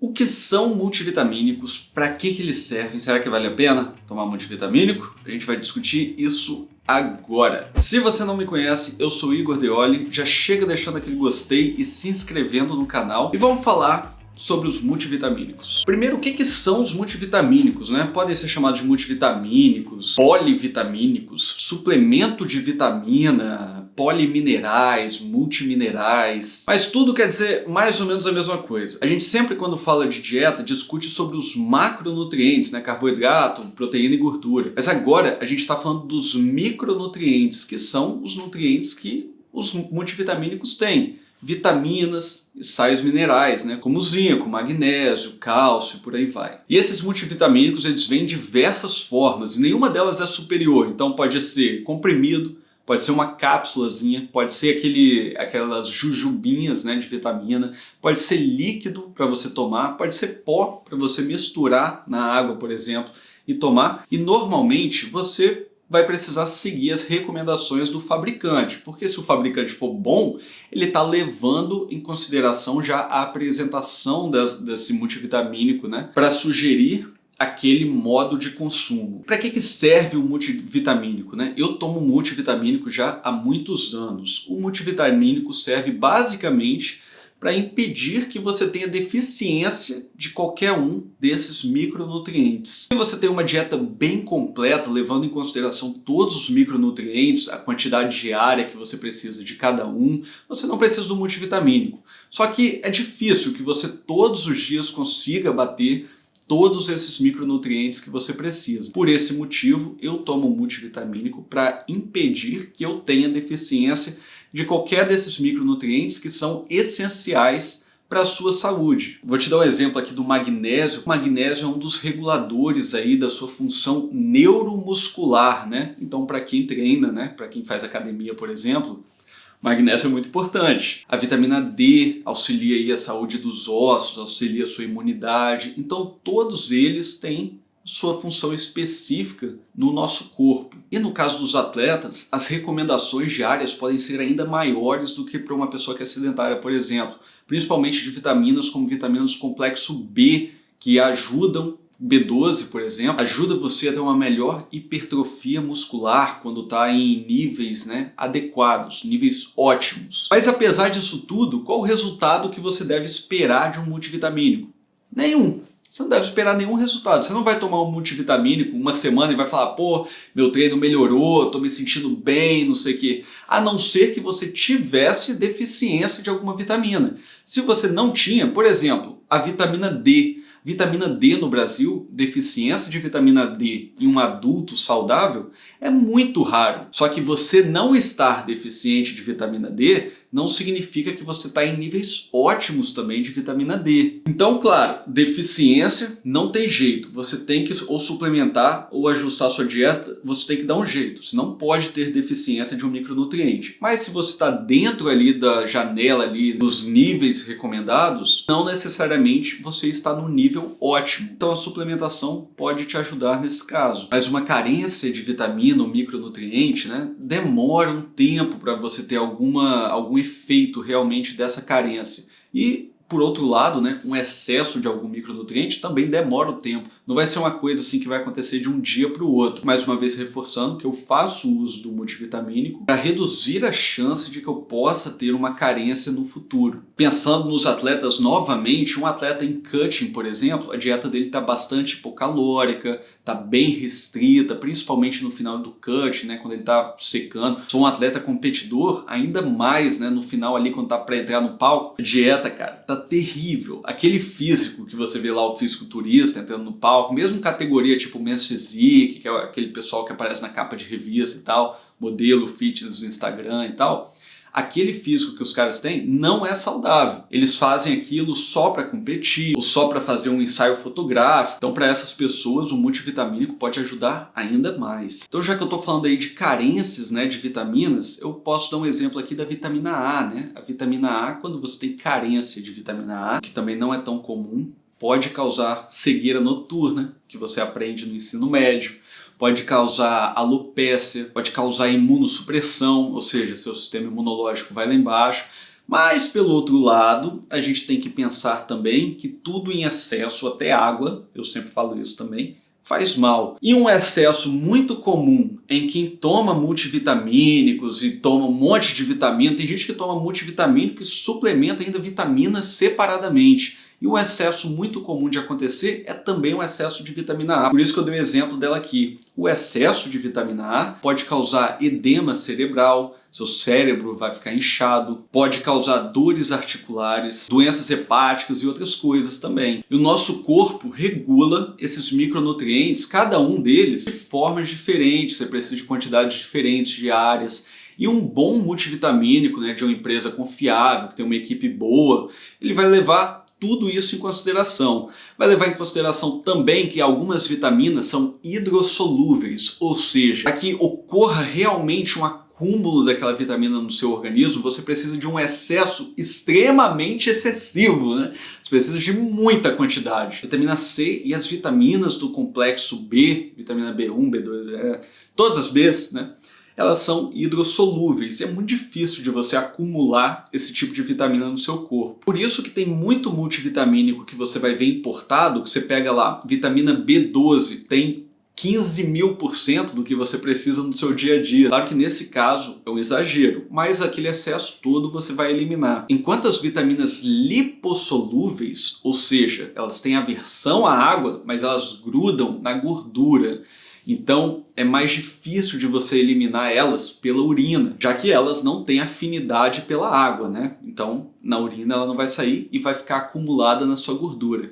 O que são multivitamínicos? Para que eles servem? Será que vale a pena tomar multivitamínico? A gente vai discutir isso agora. Se você não me conhece, eu sou Igor Deoli. Já chega deixando aquele gostei e se inscrevendo no canal. E vamos falar sobre os multivitamínicos. Primeiro, o que são os multivitamínicos, né? Podem ser chamados de multivitamínicos, polivitamínicos, suplemento de vitamina, poliminerais, multiminerais, mas tudo quer dizer mais ou menos a mesma coisa. A gente sempre, quando fala de dieta, discute sobre os macronutrientes, né? Carboidrato, proteína e gordura. Mas agora a gente está falando dos micronutrientes, que são os nutrientes que os multivitamínicos têm. Vitaminas e sais minerais, né? Como zinco, magnésio, cálcio, por aí vai. E esses multivitamínicos, eles vêm em diversas formas e nenhuma delas é superior. Então pode ser comprimido, pode ser uma cápsulazinha, pode ser aquelas jujubinhas, né, de vitamina, pode ser líquido para você tomar, pode ser pó para você misturar na água, por exemplo, e tomar. E normalmente você vai precisar seguir as recomendações do fabricante, porque se o fabricante for bom, ele está levando em consideração já a apresentação desse multivitamínico, né, para sugerir aquele modo de consumo. Para que serve o multivitamínico, né? Eu tomo multivitamínico já há muitos anos. O multivitamínico serve basicamente para impedir que você tenha deficiência de qualquer um desses micronutrientes. Se você tem uma dieta bem completa, levando em consideração todos os micronutrientes, a quantidade diária que você precisa de cada um, você não precisa do multivitamínico. Só que é difícil que você todos os dias consiga bater todos esses micronutrientes que você precisa. Por esse motivo, eu tomo multivitamínico para impedir que eu tenha deficiência de qualquer desses micronutrientes que são essenciais para a sua saúde. Vou te dar um exemplo aqui do magnésio. O magnésio é um dos reguladores aí da sua função neuromuscular, né? Então, para quem treina, né? Para quem faz academia, por exemplo, magnésio é muito importante. A vitamina D auxilia aí a saúde dos ossos, auxilia a sua imunidade. Então todos eles têm sua função específica no nosso corpo. E no caso dos atletas, as recomendações diárias podem ser ainda maiores do que para uma pessoa que é sedentária, por exemplo. Principalmente de vitaminas como vitaminas do complexo B, que ajudam B12, por exemplo, ajuda você a ter uma melhor hipertrofia muscular quando está em níveis, né, adequados, níveis ótimos. Mas apesar disso tudo, qual o resultado que você deve esperar de um multivitamínico? Nenhum. Você não deve esperar nenhum resultado. Você não vai tomar um multivitamínico uma semana e vai falar, pô, meu treino melhorou, estou me sentindo bem, não sei o quê. A não ser que você tivesse deficiência de alguma vitamina. Se você não tinha, por exemplo, a vitamina D. Vitamina D no Brasil, deficiência de vitamina D em um adulto saudável é muito raro. Só que você não estar deficiente de vitamina D não significa que você está em níveis ótimos também de vitamina D. Então, claro, deficiência não tem jeito. Você tem que ou suplementar ou ajustar a sua dieta, você tem que dar um jeito. Você não pode ter deficiência de um micronutriente. Mas se você está dentro ali da janela, ali dos níveis recomendados, não necessariamente você está no nível ótimo. Então a suplementação pode te ajudar nesse caso. Mas uma carência de vitamina ou micronutriente, né, demora um tempo para você ter algum efeito realmente dessa carência. E por outro lado, né, um excesso de algum micronutriente também demora o tempo. Não vai ser uma coisa assim que vai acontecer de um dia para o outro. Mais uma vez reforçando que eu faço uso do multivitamínico para reduzir a chance de que eu possa ter uma carência no futuro. Pensando nos atletas novamente, um atleta em cutting, por exemplo, a dieta dele está bastante hipocalórica, está bem restrita, principalmente no final do cut, né, quando ele está secando. Sou um atleta competidor, ainda mais, né, no final ali quando tá para entrar no palco. A dieta, cara, tá terrível. Aquele físico que você vê lá, o fisiculturista entrando no palco, mesmo categoria tipo Men's Physique, que é aquele pessoal que aparece na capa de revista e tal, modelo fitness no Instagram e tal, aquele físico que os caras têm não é saudável. Eles fazem aquilo só para competir, ou só para fazer um ensaio fotográfico. Então, para essas pessoas, o multivitamínico pode ajudar ainda mais. Então, já que eu estou falando aí de carências, né, de vitaminas, eu posso dar um exemplo aqui da vitamina A, né? A vitamina A, quando você tem carência de vitamina A, que também não é tão comum, pode causar cegueira noturna, que você aprende no ensino médio, pode causar alopécia, pode causar imunossupressão, ou seja, seu sistema imunológico vai lá embaixo, Mas, pelo outro lado, a gente tem que pensar também que tudo em excesso, até água, eu sempre falo isso também, faz mal. E um excesso muito comum em quem toma multivitamínicos e toma um monte de vitamina, tem gente que toma multivitamínico e suplementa ainda vitaminas separadamente. E um excesso muito comum de acontecer é também o excesso de vitamina A. Por isso que eu dei o exemplo dela aqui. O excesso de vitamina A pode causar edema cerebral, seu cérebro vai ficar inchado, pode causar dores articulares, doenças hepáticas e outras coisas também. E o nosso corpo regula esses micronutrientes, cada um deles, de formas diferentes. Você precisa de quantidades diferentes diárias. E um bom multivitamínico, de uma empresa confiável, que tem uma equipe boa, ele vai levar tudo isso em consideração. Vai levar em consideração também que algumas vitaminas são hidrossolúveis, ou seja, para que ocorra realmente um acúmulo daquela vitamina no seu organismo, você precisa de um excesso extremamente excessivo, né? Você precisa de muita quantidade. Vitamina C e as vitaminas do complexo B, vitamina B1, B2, todas as Bs, né? Elas são hidrossolúveis e é muito difícil de você acumular esse tipo de vitamina no seu corpo. Por isso que tem muito multivitamínico que você vai ver importado, que você pega lá, vitamina B12, tem 15.000% do que você precisa no seu dia a dia. Claro que nesse caso é um exagero, mas aquele excesso todo você vai eliminar. Enquanto as vitaminas lipossolúveis, ou seja, elas têm aversão à água, mas elas grudam na gordura. Então é mais difícil de você eliminar elas pela urina, já que elas não têm afinidade pela água, né? Então na urina ela não vai sair e vai ficar acumulada na sua gordura.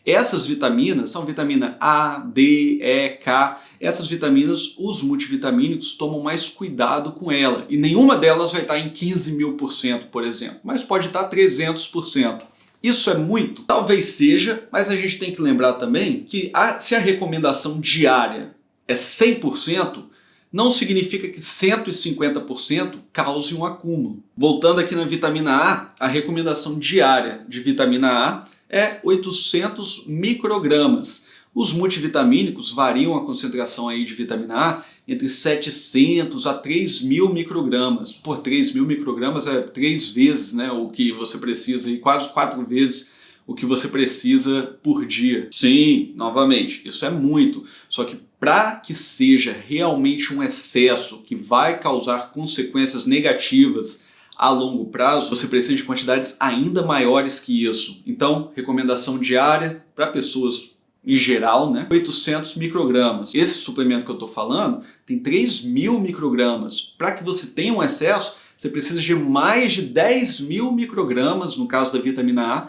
Essas vitaminas são vitamina A, D, E, K. Essas vitaminas, os multivitamínicos tomam mais cuidado com ela. E nenhuma delas vai estar em 15.000%, por exemplo, mas pode estar 300%. Isso é muito? Talvez seja, mas a gente tem que lembrar também que se a recomendação diária é 100%, não significa que 150% cause um acúmulo. Voltando aqui na vitamina A recomendação diária de vitamina A é 800 microgramas. Os multivitamínicos variam a concentração aí de vitamina A entre 700 a 3.000 microgramas. Por 3.000 microgramas é 3 vezes, né, o que você precisa, e quase 4 vezes o que você precisa por dia. Sim, novamente, isso é muito. Só que para que seja realmente um excesso que vai causar consequências negativas a longo prazo, você precisa de quantidades ainda maiores que isso. Então, recomendação diária para pessoas em geral, 800 microgramas. Esse suplemento que eu estou falando tem 3.000 microgramas. Para que você tenha um excesso, você precisa de mais de 10.000 microgramas, no caso da vitamina A,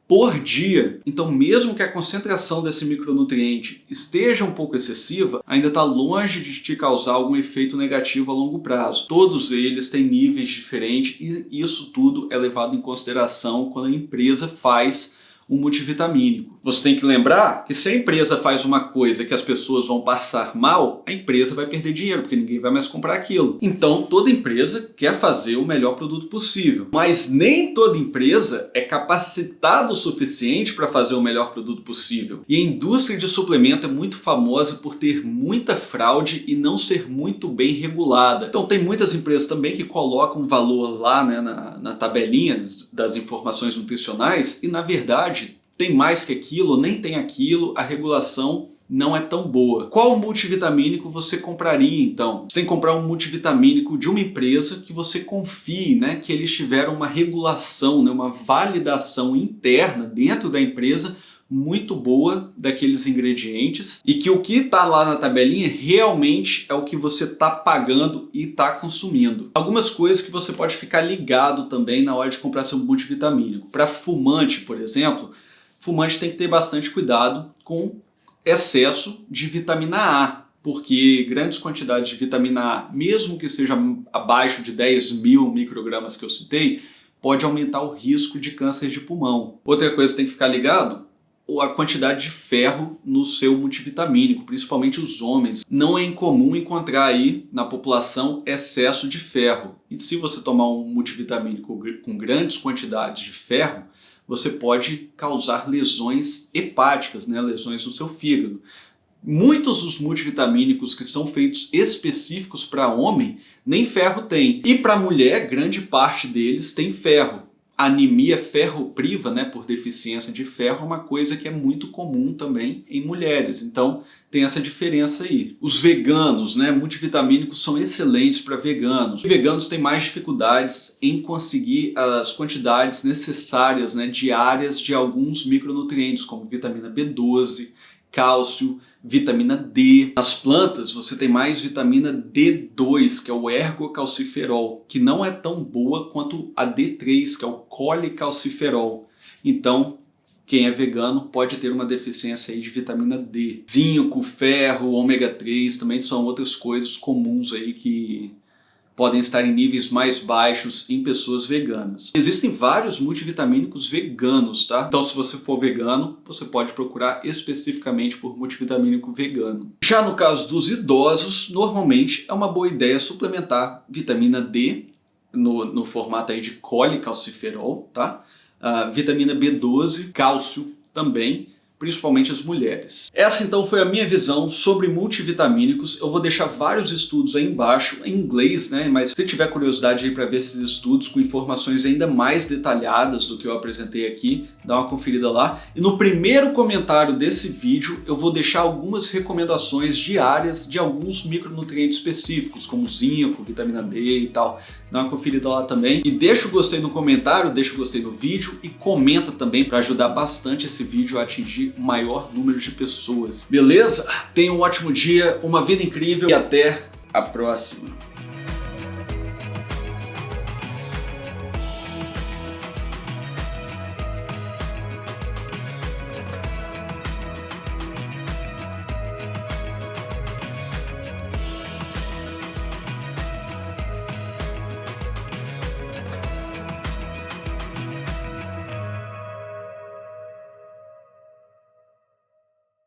por dia. Então, mesmo que a concentração desse micronutriente esteja um pouco excessiva, ainda está longe de te causar algum efeito negativo a longo prazo. Todos eles têm níveis diferentes e isso tudo é levado em consideração quando a empresa faz um multivitamínico. Você tem que lembrar que se a empresa faz uma coisa que as pessoas vão passar mal, a empresa vai perder dinheiro, porque ninguém vai mais comprar aquilo. Então toda empresa quer fazer o melhor produto possível, mas nem toda empresa é capacitada o suficiente para fazer o melhor produto possível. E a indústria de suplemento é muito famosa por ter muita fraude e não ser muito bem regulada. Então tem muitas empresas também que colocam valor lá, na tabelinha das informações nutricionais e na verdade tem mais que aquilo, nem tem aquilo, a regulação não é tão boa. Qual multivitamínico você compraria então? Você tem que comprar um multivitamínico de uma empresa que você confie, que eles tiveram uma regulação, uma validação interna dentro da empresa muito boa daqueles ingredientes e que o que está lá na tabelinha realmente é o que você está pagando e está consumindo. Algumas coisas que você pode ficar ligado também na hora de comprar seu multivitamínico. Para fumante, por exemplo, fumante tem que ter bastante cuidado com excesso de vitamina A, porque grandes quantidades de vitamina A, mesmo que seja abaixo de 10.000 microgramas que eu citei, pode aumentar o risco de câncer de pulmão. Outra coisa que tem que ficar ligado, a quantidade de ferro no seu multivitamínico, principalmente os homens. Não é incomum encontrar aí na população excesso de ferro. E se você tomar um multivitamínico com grandes quantidades de ferro, você pode causar lesões hepáticas, lesões no seu fígado. Muitos dos multivitamínicos que são feitos específicos para homem, nem ferro tem. E para mulher, grande parte deles tem ferro. anemia ferropriva, né, por deficiência de ferro, é uma coisa que é muito comum também em mulheres. Então tem essa diferença aí. Os veganos, né, multivitamínicos são excelentes para veganos. Os veganos têm mais dificuldades em conseguir as quantidades necessárias, né, diárias de alguns micronutrientes, como vitamina B12, cálcio, vitamina D. Nas plantas você tem mais vitamina D2, que é o ergocalciferol, que não é tão boa quanto a D3, que é o colecalciferol. Então, quem é vegano pode ter uma deficiência aí de vitamina D. Zinco, ferro, ômega 3 também são outras coisas comuns aí que podem estar em níveis mais baixos em pessoas veganas. Existem vários multivitamínicos veganos, tá? Então se você for vegano, você pode procurar especificamente por multivitamínico vegano. Já no caso dos idosos, normalmente é uma boa ideia suplementar vitamina D no formato aí de colecalciferol, tá? Vitamina B12, cálcio também, principalmente as mulheres. Essa então foi a minha visão sobre multivitamínicos. Eu vou deixar vários estudos aí embaixo, em inglês, né? Mas se tiver curiosidade aí para ver esses estudos com informações ainda mais detalhadas do que eu apresentei aqui, dá uma conferida lá. E no primeiro comentário desse vídeo eu vou deixar algumas recomendações diárias de alguns micronutrientes específicos, como zinco, vitamina D e tal. Dá uma conferida lá também. E deixa o gostei no comentário, deixa o gostei no vídeo e comenta também para ajudar bastante esse vídeo a atingir o maior número de pessoas. Beleza? Tenha um ótimo dia, uma vida incrível e até a próxima.